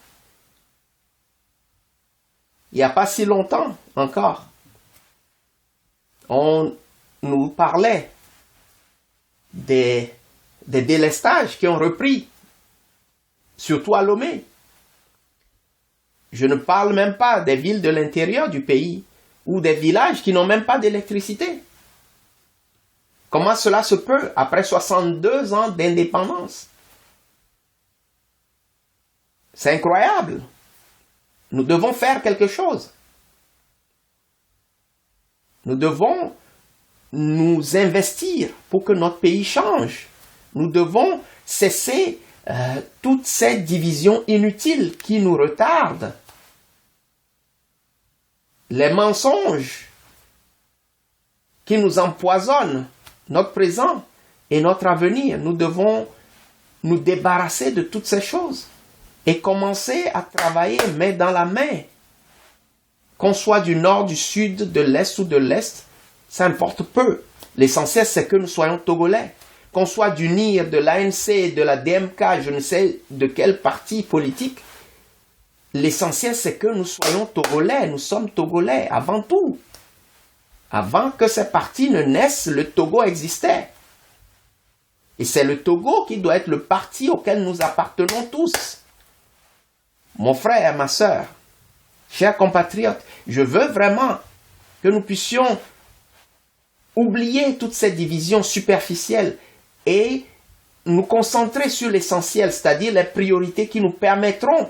Il n'y a pas si longtemps encore, on nous parlait des délestages qui ont repris, surtout à Lomé. Je ne parle même pas des villes de l'intérieur du pays ou des villages qui n'ont même pas d'électricité. Comment cela se peut après 62 ans d'indépendance? C'est incroyable. Nous devons faire quelque chose. Nous devons nous investir pour que notre pays change. Nous devons cesser toute cette division inutile qui nous retarde. Les mensonges qui nous empoisonnent notre présent et notre avenir. Nous devons nous débarrasser de toutes ces choses et commencer à travailler main dans la main. Qu'on soit du nord, du sud, de l'est ou de l'est, ça importe peu. L'essentiel, c'est que nous soyons Togolais. Qu'on soit du NIR, de l'ANC, de la DMK, je ne sais de quel parti politique, l'essentiel, c'est que nous soyons Togolais. Nous sommes Togolais avant tout. Avant que ces partis ne naissent, le Togo existait. Et c'est le Togo qui doit être le parti auquel nous appartenons tous. Mon frère, ma sœur, chers compatriotes, je veux vraiment que nous puissions oublier toutes ces divisions superficielles et nous concentrer sur l'essentiel, c'est-à-dire les priorités qui nous permettront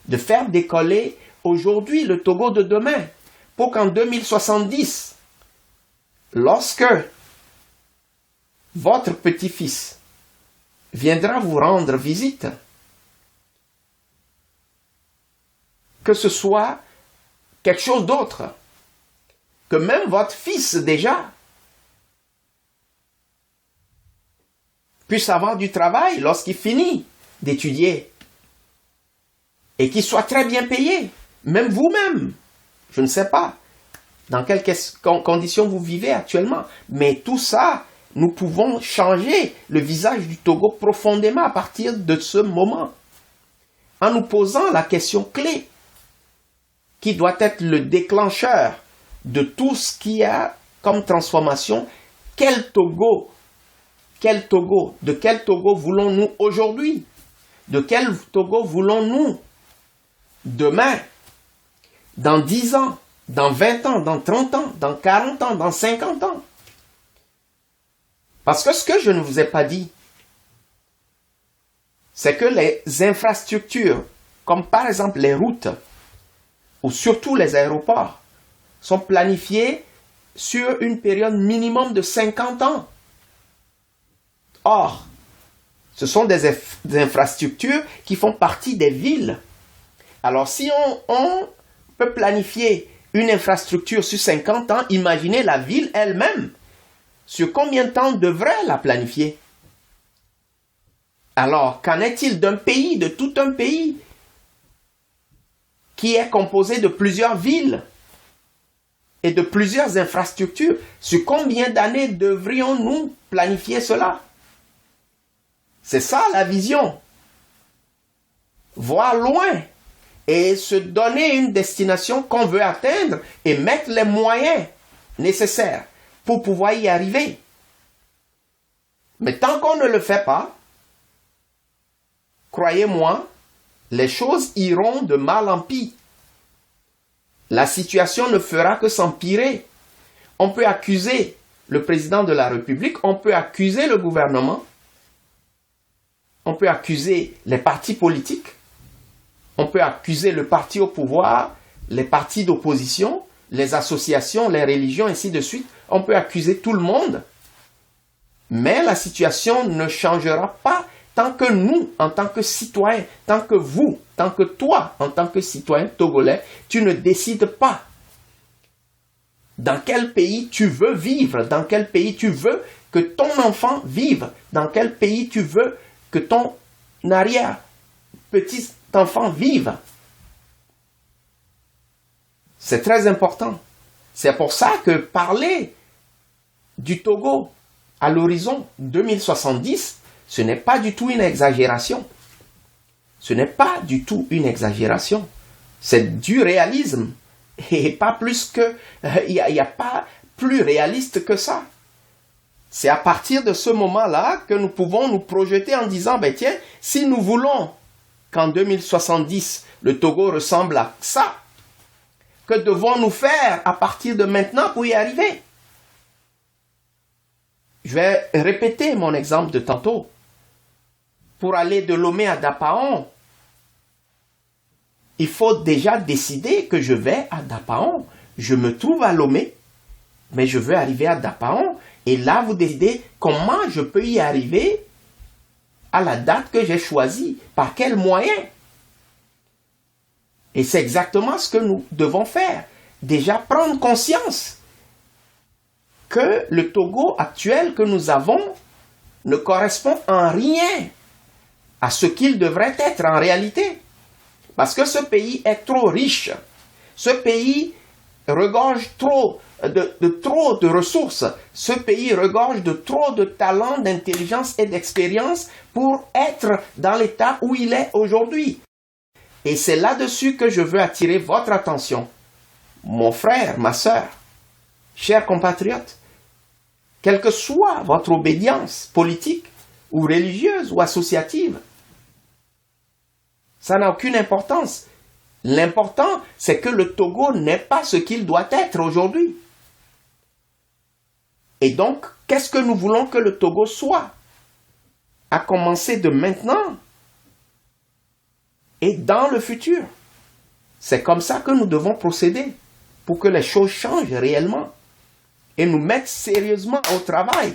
de faire décoller aujourd'hui le Togo de demain, pour qu'en 2070, lorsque votre petit-fils viendra vous rendre visite, que ce soit quelque chose d'autre, que même votre fils déjà puisse avoir du travail lorsqu'il finit d'étudier et qu'il soit très bien payé, même vous-même. Je ne sais pas dans quelles conditions vous vivez actuellement, mais tout ça, nous pouvons changer le visage du Togo profondément à partir de ce moment, en nous posant la question clé qui doit être le déclencheur de tout ce qu'il y a comme transformation. Quel Togo, de quel Togo voulons-nous aujourd'hui? De quel Togo voulons-nous demain? Dans 10 ans, dans 20 ans, dans 30 ans, dans 40 ans, dans 50 ans? Parce que ce que je ne vous ai pas dit, c'est que les infrastructures, comme par exemple les routes, ou surtout les aéroports, sont planifiés sur une période minimum de 50 ans. Or, ce sont des infrastructures qui font partie des villes. Alors, si on peut planifier une infrastructure sur 50 ans, imaginez la ville elle-même. Sur combien de temps devrait la planifier? Alors, qu'en est-il d'un pays, de tout un pays, qui est composé de plusieurs villes et de plusieurs infrastructures? Sur combien d'années devrions-nous planifier cela? C'est ça la vision. Voir loin et se donner une destination qu'on veut atteindre et mettre les moyens nécessaires pour pouvoir y arriver. Mais tant qu'on ne le fait pas, croyez-moi, les choses iront de mal en pis. La situation ne fera que s'empirer. On peut accuser le président de la République, on peut accuser le gouvernement, on peut accuser les partis politiques, on peut accuser le parti au pouvoir, les partis d'opposition, les associations, les religions, ainsi de suite. On peut accuser tout le monde. Mais la situation ne changera pas tant que nous, en tant que citoyens, tant que vous, tant que toi, en tant que citoyen togolais, tu ne décides pas dans quel pays tu veux vivre, dans quel pays tu veux que ton enfant vive, dans quel pays tu veux que ton arrière-petit enfant vive. C'est très important. C'est pour ça que parler du Togo à l'horizon 2070, ce n'est pas du tout une exagération. Ce n'est pas du tout une exagération. C'est du réalisme. Et pas plus que... Il n'y a pas plus réaliste que ça. C'est à partir de ce moment-là que nous pouvons nous projeter en disant, ben tiens, si nous voulons qu'en 2070, le Togo ressemble à ça, que devons-nous faire à partir de maintenant pour y arriver? Je vais répéter mon exemple de tantôt. Pour aller de Lomé à Dapaon, il faut déjà décider que je vais à Dapaon. Je me trouve à Lomé, mais je veux arriver à Dapaon. Et là, vous décidez comment je peux y arriver à la date que j'ai choisie, par quels moyens. Et c'est exactement ce que nous devons faire. Déjà prendre conscience que le Togo actuel que nous avons ne correspond en rien à ce qu'il devrait être en réalité. Parce que ce pays est trop riche. Ce pays regorge trop de ressources. Ce pays regorge de trop de talent, d'intelligence et d'expérience pour être dans l'état où il est aujourd'hui. Et c'est là-dessus que je veux attirer votre attention. Mon frère, ma sœur, chers compatriotes, quelle que soit votre obédience politique ou religieuse ou associative, ça n'a aucune importance. L'important, c'est que le Togo n'est pas ce qu'il doit être aujourd'hui. Et donc, qu'est-ce que nous voulons que le Togo soit? À commencer de maintenant et dans le futur. C'est comme ça que nous devons procéder pour que les choses changent réellement et nous mettre sérieusement au travail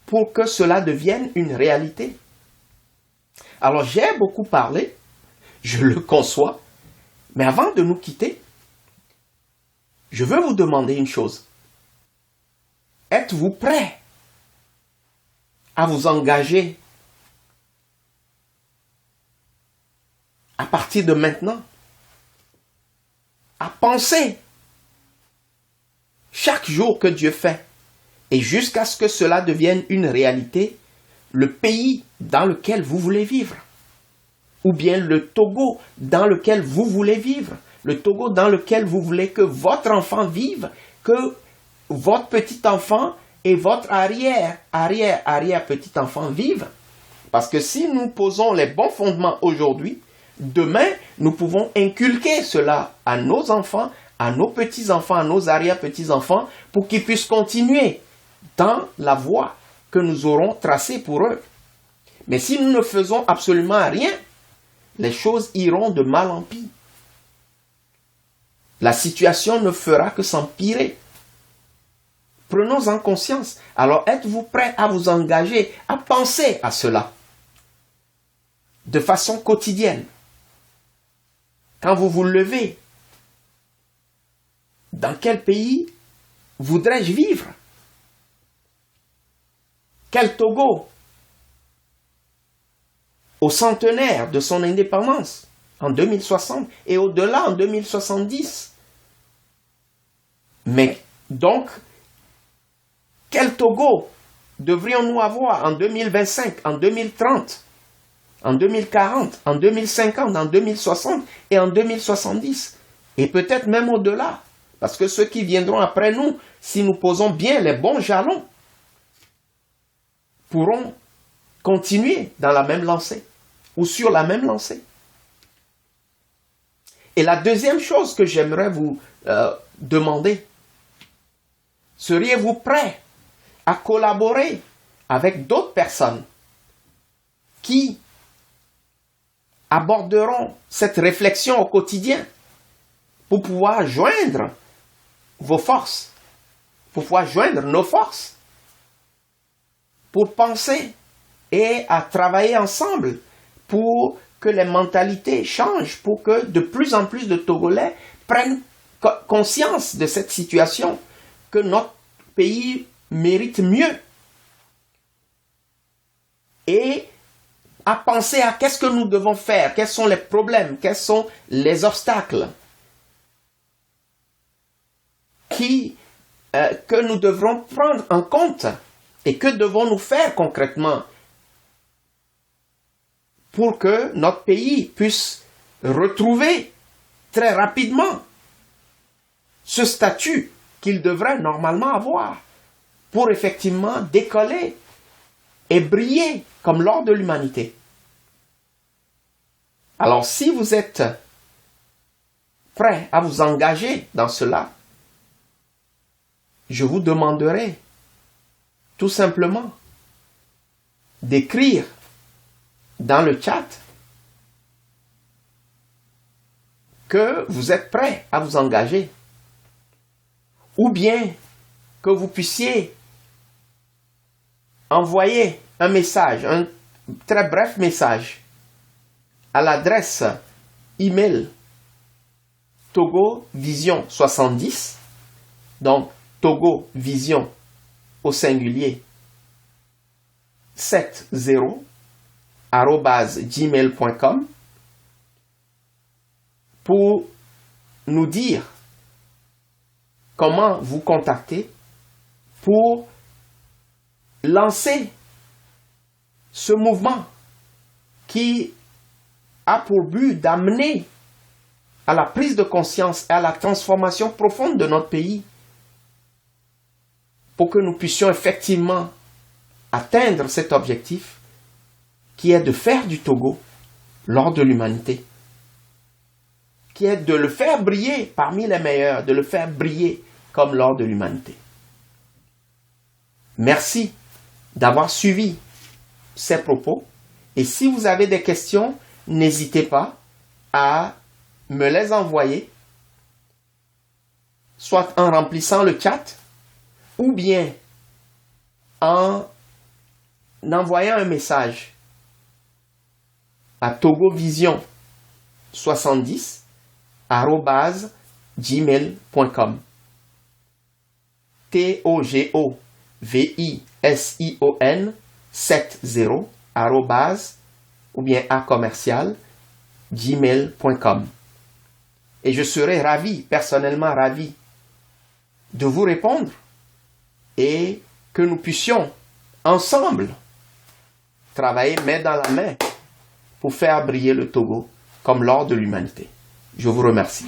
pour que cela devienne une réalité. Alors, j'ai beaucoup parlé, je le conçois, mais avant de nous quitter, je veux vous demander une chose. Êtes-vous prêt à vous engager à partir de maintenant, à penser chaque jour que Dieu fait et jusqu'à ce que cela devienne une réalité, le pays dans lequel vous voulez vivre, ou bien le Togo dans lequel vous voulez vivre, le Togo dans lequel vous voulez que votre enfant vive, que votre petit-enfant et votre arrière-petit-enfant vivent. Parce que si nous posons les bons fondements aujourd'hui, demain, nous pouvons inculquer cela à nos enfants, à nos petits-enfants, à nos arrière-petits-enfants, pour qu'ils puissent continuer dans la voie que nous aurons tracée pour eux. Mais si nous ne faisons absolument rien, les choses iront de mal en pis. La situation ne fera que s'empirer. Prenons-en conscience. Alors, êtes-vous prêts à vous engager, à penser à cela de façon quotidienne? Quand vous vous levez, dans quel pays voudrais-je vivre? Quel Togo? Au centenaire de son indépendance, en 2060, et au-delà, en 2070. Mais donc, quel Togo devrions-nous avoir en 2025, en 2030, en 2040, en 2050, en 2060 et en 2070? Et peut-être même au-delà, parce que ceux qui viendront après nous, si nous posons bien les bons jalons, pourront continuer dans la même lancée ou sur la même lancée. Et la deuxième chose que j'aimerais vous demander, seriez-vous prêts à collaborer avec d'autres personnes qui aborderont cette réflexion au quotidien pour pouvoir joindre vos forces, pour pouvoir joindre nos forces, pour penser et à travailler ensemble pour que les mentalités changent, pour que de plus en plus de Togolais prennent conscience de cette situation, que notre pays mérite mieux. Et à penser à qu'est-ce que nous devons faire, quels sont les problèmes, quels sont les obstacles que nous devrons prendre en compte et que devons-nous faire concrètement pour que notre pays puisse retrouver très rapidement ce statut qu'il devrait normalement avoir pour effectivement décoller et briller comme l'or de l'humanité. Alors si vous êtes prêts à vous engager dans cela, je vous demanderai tout simplement d'écrire dans le chat que vous êtes prêt à vous engager, ou bien que vous puissiez envoyer un message, un très bref message à l'adresse email Togo Vision 70, donc Togo Vision au singulier 70@gmail.com, pour nous dire comment vous contacter pour lancer ce mouvement qui a pour but d'amener à la prise de conscience et à la transformation profonde de notre pays, pour que nous puissions effectivement atteindre cet objectif qui est de faire du Togo l'or de l'humanité, qui est de le faire briller parmi les meilleurs, de le faire briller comme l'or de l'humanité. Merci d'avoir suivi ces propos, et si vous avez des questions, n'hésitez pas à me les envoyer, soit en remplissant le chat, ou bien en envoyant un message à togovision70@gmail.com. TOGOVISION 70 ou bien @gmail.com. Et je serai personnellement ravi de vous répondre et que nous puissions ensemble travailler main dans la main pour faire briller le Togo comme l'or de l'humanité. Je vous remercie.